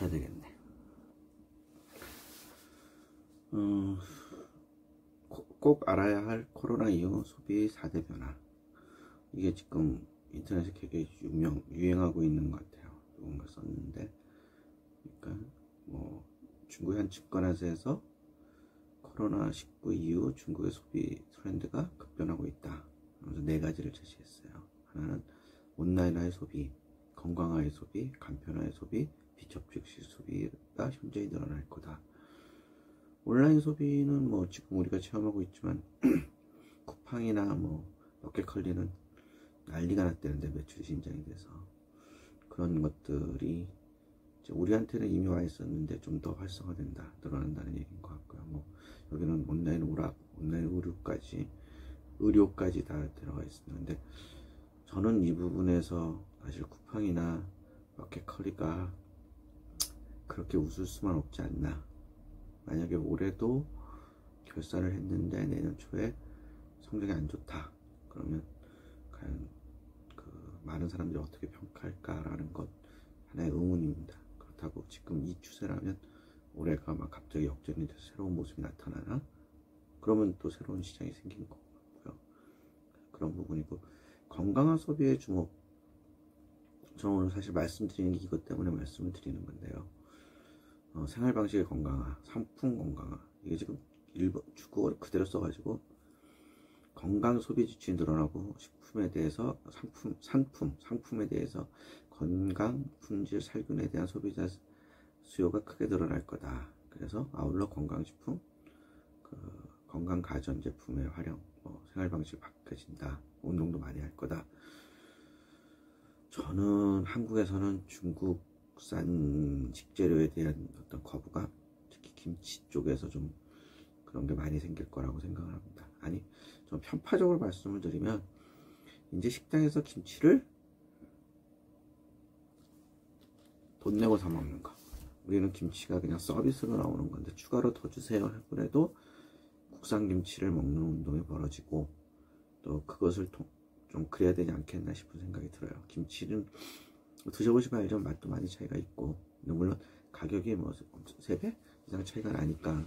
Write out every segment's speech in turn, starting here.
고쳐야 되겠네. 꼭 알아야 할 코로나 이후 소비 4대 변화. 이게 지금 인터넷에 되게 유행하고 있는 것 같아요. 누군가 썼는데, 그러니까 뭐 중국의 한 증권회사에서 코로나19 이후 중국의 소비 트렌드가 급변하고 있다. 그래서 네 가지를 제시했어요. 하나는 온라인화의 소비, 건강화의 소비, 간편화의 소비, 비접촉식 소비가 현저히 늘어날 거다. 온라인 소비는 뭐 지금 우리가 체험하고 있지만 쿠팡이나 뭐 럭키컬리는 난리가 났다는데 매출이 신장이 돼서 그런 것들이 우리한테는 이미 와 있었는데 좀 더 활성화된다, 늘어난다는 얘기인 것 같고요. 뭐 여기는 온라인 오락, 온라인 의료까지 다 들어가 있었는데 저는 이 부분에서 사실 쿠팡이나 럭키컬리가 그렇게 웃을 수만 없지 않나. 만약에 올해도 결산을 했는데 내년 초에 성적이 안 좋다 그러면 과연 그 많은 사람들이 어떻게 평가할까라는 것 하나의 의문입니다. 그렇다고 지금 이 추세라면 올해가 막 갑자기 역전이 돼서 새로운 모습이 나타나나? 그러면 또 새로운 시장이 생긴 것 같고요. 그런 부분이고, 건강한 소비의 주목. 저는 오늘 사실 말씀드리는 게 이것 때문에 말씀을 드리는 건데요. 생활 방식의 건강화, 상품 건강화. 이게 지금 주국어를 그대로 써가지고 건강 소비 지출이 늘어나고 식품에 대해서 상품에 대해서 건강, 품질, 살균에 대한 소비자 수요가 크게 늘어날 거다. 그래서 아울러 건강식품, 건강 가전제품의 활용, 생활 방식이 바뀌어진다. 운동도 많이 할 거다. 저는 한국에서는 중국산 식재료에 대한 어떤 거부감, 특히 김치 쪽에서 좀 그런 게 많이 생길 거라고 생각을 합니다. 아니, 좀 편파적으로 말씀을 드리면 이제 식당에서 김치를 돈 내고 사 먹는 거. 우리는 김치가 그냥 서비스로 나오는 건데 추가로 더 주세요 해도 국산 김치를 먹는 운동이 벌어지고 또 그것을 좀 그래야 되지 않겠나 싶은 생각이 들어요. 김치는 드셔보시면 알지만 맛도 많이 차이가 있고, 물론 가격이 뭐 3배 이상 차이가 나니까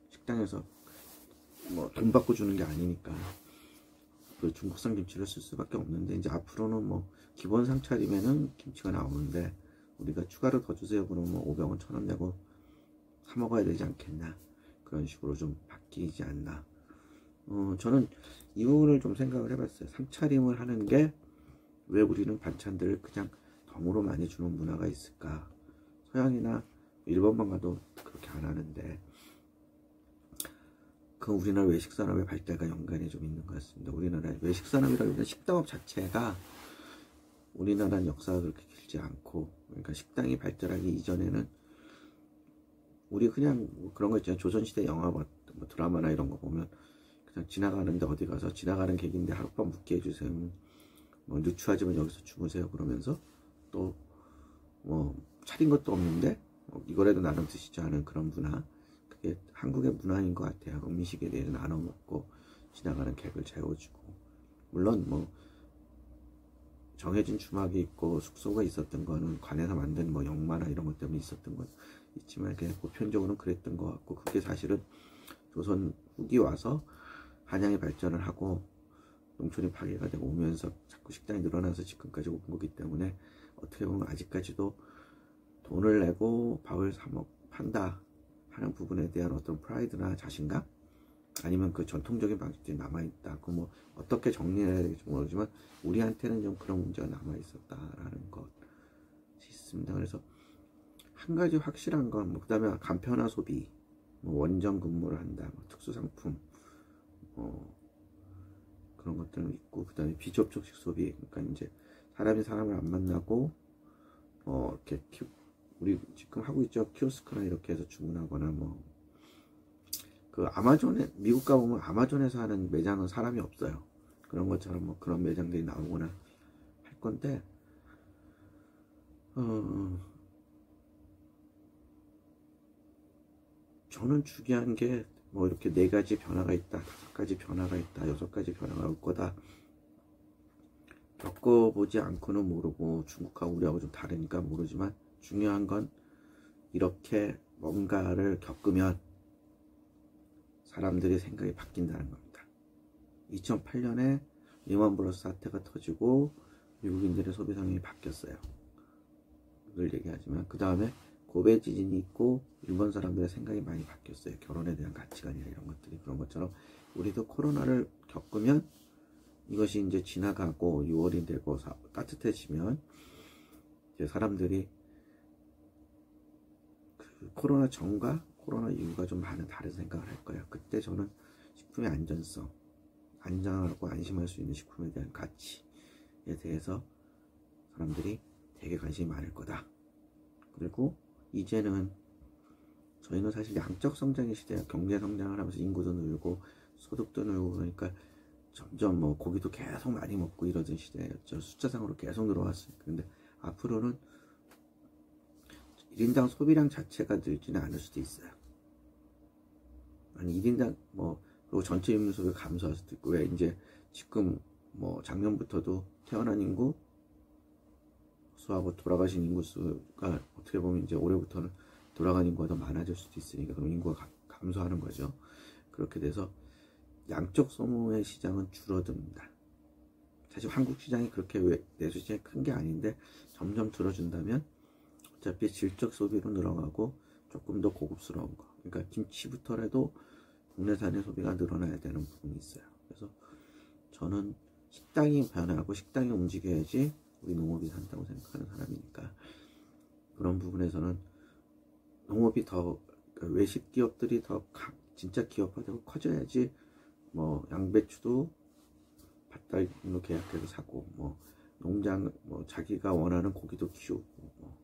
식당에서 뭐 돈 받고 주는 게 아니니까 그 중국산 김치를 쓸 수밖에 없는데, 이제 앞으로는 뭐 기본 상차림에는 김치가 나오는데 우리가 추가로 더 주세요 그러면 뭐 500원 1000원 내고 사 먹어야 되지 않겠나, 그런 식으로 좀 바뀌지 않나. 저는 이 부분을 좀 생각을 해봤어요. 상차림을 하는 게 왜 우리는 반찬들을 그냥 덤으로 많이 주는 문화가 있을까. 서양이나 일본만 가도 그렇게 안 하는데 그 우리나라 외식산업의 발달과 연관이 좀 있는 것 같습니다. 우리나라 외식산업이라기보다 식당업 자체가 우리나라는 역사가 그렇게 길지 않고, 그러니까 식당이 발달하기 이전에는 우리 그냥 뭐 그런 거 있잖아요. 조선시대 영화 뭐 드라마나 이런 거 보면 그냥 지나가는데 어디 가서 지나가는 객인데 하룻밤 묵게 해주세요. 뭐 누추하지만 여기서 주무세요 그러면서 또 뭐 차린 것도 없는데 이거라도 나름 드시지 않은 그런 문화. 그게 한국의 문화인 것 같아요. 음식에 대해서 나눠 먹고 지나가는 객을 재워주고, 물론 뭐 정해진 주막이 있고 숙소가 있었던 거는 관에서 만든 뭐 영마나 이런 것 때문에 있었던 건 있지만 그냥 보편적으로는 그랬던 것 같고, 그게 사실은 조선 후기 와서 한양이 발전을 하고 농촌이 파괴가 되고 오면서 자꾸 식당이 늘어나서 지금까지 온 거기 때문에 어떻게 보면 아직까지도 돈을 내고 밥을 판다 하는 부분에 대한 어떤 프라이드나 자신감, 아니면 그 전통적인 방식들이 남아있다. 그 뭐 어떻게 정리해야 될지 모르지만 우리한테는 좀 그런 문제가 남아있었다라는 것이 있습니다. 그래서 한 가지 확실한 건 그 다음에 간편화 소비, 뭐 원정 근무를 한다, 뭐 특수 상품, 그런 것들은 있고, 그 다음에 비접촉식 소비, 그러니까 이제 사람이 사람을 안 만나고 이렇게 우리 지금 하고 있죠. 키오스크나 이렇게 해서 주문하거나 뭐 그 아마존에 미국 가보면 아마존에서 하는 매장은 사람이 없어요. 그런 것처럼 뭐 그런 매장들이 나오거나 할 건데, 저는 중요한 게 뭐 이렇게 4가지 변화가 있다, 5가지 변화가 있다, 6가지 변화가 올 거다. 겪어보지 않고는 모르고, 중국하고 우리하고 좀 다르니까 모르지만 중요한 건 이렇게 뭔가를 겪으면 사람들이 생각이 바뀐다는 겁니다. 2008년에 리먼 브러스 사태가 터지고 미국인들의 소비 성향이 바뀌었어요. 늘 얘기하지만 그 다음에 고베 지진이 있고 일본 사람들의 생각이 많이 바뀌었어요. 결혼에 대한 가치관이나 이런 것들이. 그런 것처럼 우리도 코로나를 겪으면 이것이 이제 지나가고 6월이 되고 따뜻해지면 이제 사람들이 그 코로나 전과 코로나 이후가 좀 많은 다른 생각을 할 거예요. 그때 저는 식품의 안전성, 안전하고 안심할 수 있는 식품에 대한 가치에 대해서 사람들이 되게 관심이 많을 거다. 그리고 이제는 저희는 사실 양적 성장의 시대야. 경제 성장을 하면서 인구도 늘고 소득도 늘고 그러니까 점점 뭐 고기도 계속 많이 먹고 이러던 시대였죠. 숫자상으로 계속 늘어왔으니까. 근데 앞으로는 1인당 소비량 자체가 늘지는 않을 수도 있어요. 아니 1인당 뭐 그리고 전체 인구 소비가 감소할 수도 있고. 왜 이제 지금 뭐 작년부터도 태어난 인구 수하고 돌아가신 인구 수가 어떻게 보면 이제 올해부터는 돌아가는 인구가 더 많아질 수도 있으니까 그럼 인구가 감소하는 거죠. 그렇게 돼서 양적 소모의 시장은 줄어듭니다. 사실 한국 시장이 그렇게 내수 시장이 큰 게 아닌데 점점 줄어준다면 어차피 질적 소비로 늘어가고 조금 더 고급스러운 거. 그러니까 김치부터라도 국내산의 소비가 늘어나야 되는 부분이 있어요. 그래서 저는 식당이 변하고 식당이 움직여야지 우리 농업이 산다고 생각하는 사람이니까 그런 부분에서는 농업이 더 외식 기업들이 더 진짜 기업화되고 커져야지 뭐 양배추도 밭달로 계약해서 사고 뭐 농장 뭐 자기가 원하는 고기도 키우고 뭐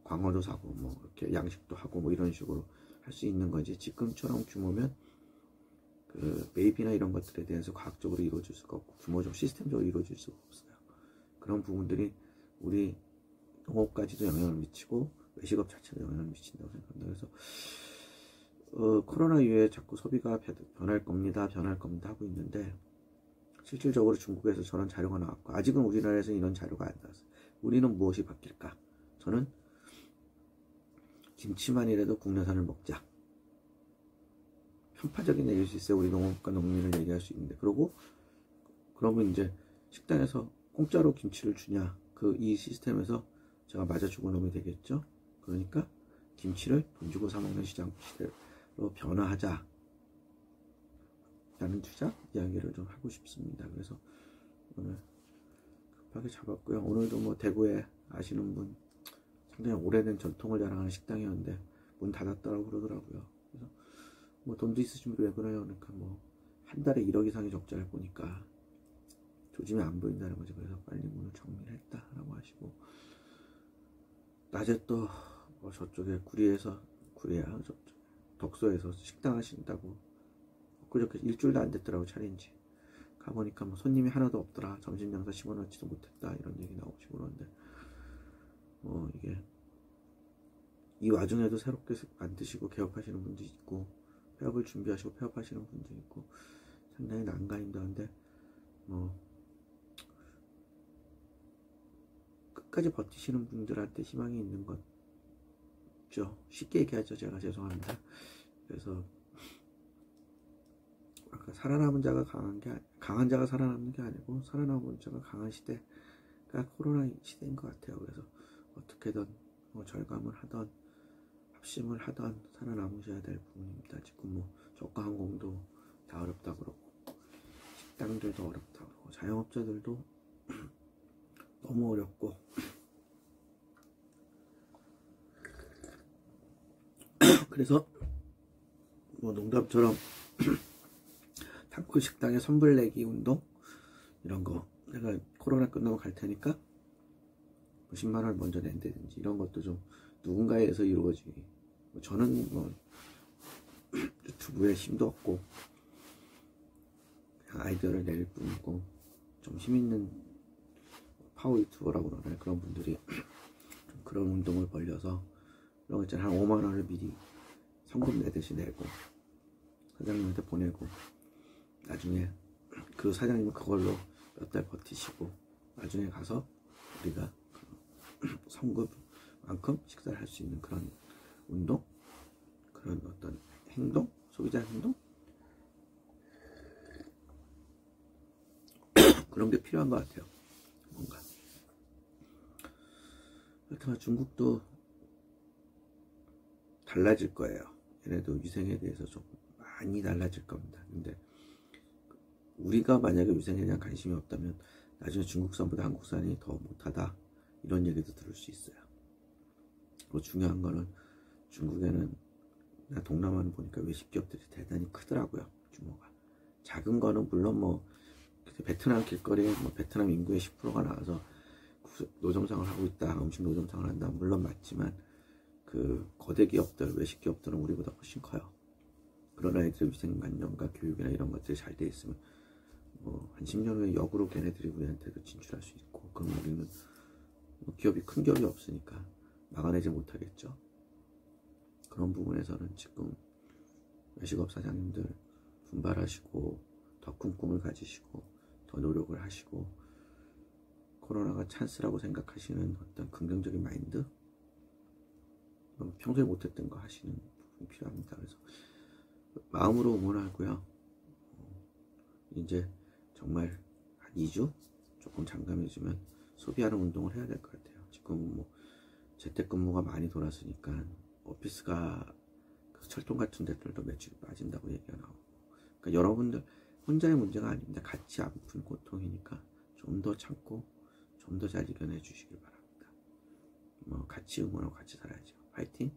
광어도 사고 뭐 이렇게 양식도 하고 뭐 이런 식으로 할 수 있는 거지. 지금처럼 규모면 그 매입이나 이런 것들에 대해서 과학적으로 이루어질 수가 없고 규모적 시스템적으로 이루어질 수가 없어요. 그런 부분들이 우리 농업까지도 영향을 미치고 외식업 자체도 영향을 미친다고 생각합니다. 그래서 코로나 이후에 자꾸 소비가 변할 겁니다 하고 있는데 실질적으로 중국에서 저런 자료가 나왔고 아직은 우리나라에서 이런 자료가 안 나왔어요. 우리는 무엇이 바뀔까? 저는 김치만이라도 국내산을 먹자. 편파적인 얘기일 수 있어요. 우리 농업과 농민을 얘기할 수 있는데 그러면 이제 식당에서 공짜로 김치를 주냐 이 시스템에서 제가 맞아 죽은 놈이 되겠죠. 그러니까 김치를 돈 주고 사 먹는 시장 시대로 변화하자 라는 주작 이야기를 좀 하고 싶습니다. 그래서 오늘 급하게 잡았고요. 오늘도 뭐 대구에 아시는 분 상당히 오래된 전통을 자랑하는 식당이었는데 문 닫았다고 그러더라고요. 그래서 뭐 돈도 있으신 분이 왜 그래요? 그러니까 뭐 한 달에 1억 이상의 적자를 보니까 조짐이 안 보인다는 거죠. 그래서 빨리 문을 정리를 했다라고 하시고 낮에 또 뭐 저쪽에 구리야 저쪽 덕소에서 식당 하신다고 그저께 일주일도 안 됐더라고 차린지 가보니까 뭐 손님이 하나도 없더라. 점심 장사 10원어치도 못했다 이런 얘기 나오시고 그러는데 뭐 이게 이 와중에도 새롭게 만드시고 개업하시는 분도 있고 폐업을 준비하시고 폐업하시는 분도 있고 상당히 난감한데 뭐 끝까지 버티시는 분들한테 희망이 있는 거죠. 쉽게 얘기하죠. 제가 죄송합니다. 그래서 아까 살아남은 자가 강한 자가 살아남는 게 아니고 살아남은 자가 강한 시대가 코로나 시대인 것 같아요. 그래서 어떻게든 뭐 절감을 하던 합심을 하던 살아남으셔야 될 부분입니다. 지금 뭐 저가 항공도 다 어렵다 그러고 식당들도 어렵다 그러고 자영업자들도 너무 어렵고 그래서 뭐 농담처럼 단골 식당에 선불 내기 운동 이런 거 내가 코로나 끝나고 갈 테니까 10만 원을 먼저 낸다든지 이런 것도 좀 누군가에 의해서 이루어지기. 저는 뭐 유튜브에 힘도 없고 그냥 아이디어를 낼 뿐이고 좀 힘있는 파워 유튜버라고 그러나요? 그런 분들이 좀 그런 운동을 벌려서 이런 거 있잖아요. 한 5만 원을 미리 성금 내듯이 내고 사장님한테 보내고 나중에 그 사장님은 그걸로 몇 달 버티시고 나중에 가서 우리가 그 성금만큼 식사를 할 수 있는 그런 운동, 그런 어떤 행동, 소비자 행동 그런 게 필요한 것 같아요. 뭔가. 하여튼 중국도 달라질 거예요. 얘네도 위생에 대해서 좀 많이 달라질 겁니다. 근데 우리가 만약에 위생에 대한 관심이 없다면 나중에 중국산보다 한국산이 더 못하다 이런 얘기도 들을 수 있어요. 그리고 중요한 거는 중국에는 동남아는 보니까 외식 기업들이 대단히 크더라고요. 규모가. 작은 거는 물론 뭐 베트남 길거리에 뭐 베트남 인구의 10%가 나와서 노점상을 하고 있다, 음식 노점상을 한다, 물론 맞지만 그 거대 기업들, 외식 기업들은 우리보다 훨씬 커요. 그런 아이들의 위생관념과 교육이나 이런 것들이 잘 돼 있으면 뭐 한 10년 후에 역으로 걔네들이 우리한테도 진출할 수 있고, 그럼 우리는 뭐 기업이 큰 기업이 없으니까 막아내지 못하겠죠. 그런 부분에서는 지금 외식업 사장님들 분발하시고 더 큰 꿈을 가지시고 더 노력을 하시고, 코로나가 찬스라고 생각하시는 어떤 긍정적인 마인드, 평소에 못했던 거 하시는 부분이 필요합니다. 그래서 마음으로 응원하고요. 이제 정말 한 2주 조금 잠잠해지면 소비하는 운동을 해야 될 것 같아요. 지금 뭐 재택근무가 많이 돌았으니까 오피스가 그 철통 같은 데들도 매출이 빠진다고 얘기가 나오고, 그러니까 여러분들 혼자의 문제가 아닙니다. 같이 아픈 고통이니까 좀 더 참고 좀 더 잘 이겨내 주시길 바랍니다. 뭐 같이 응원하고 같이 살아야죠. 파이팅!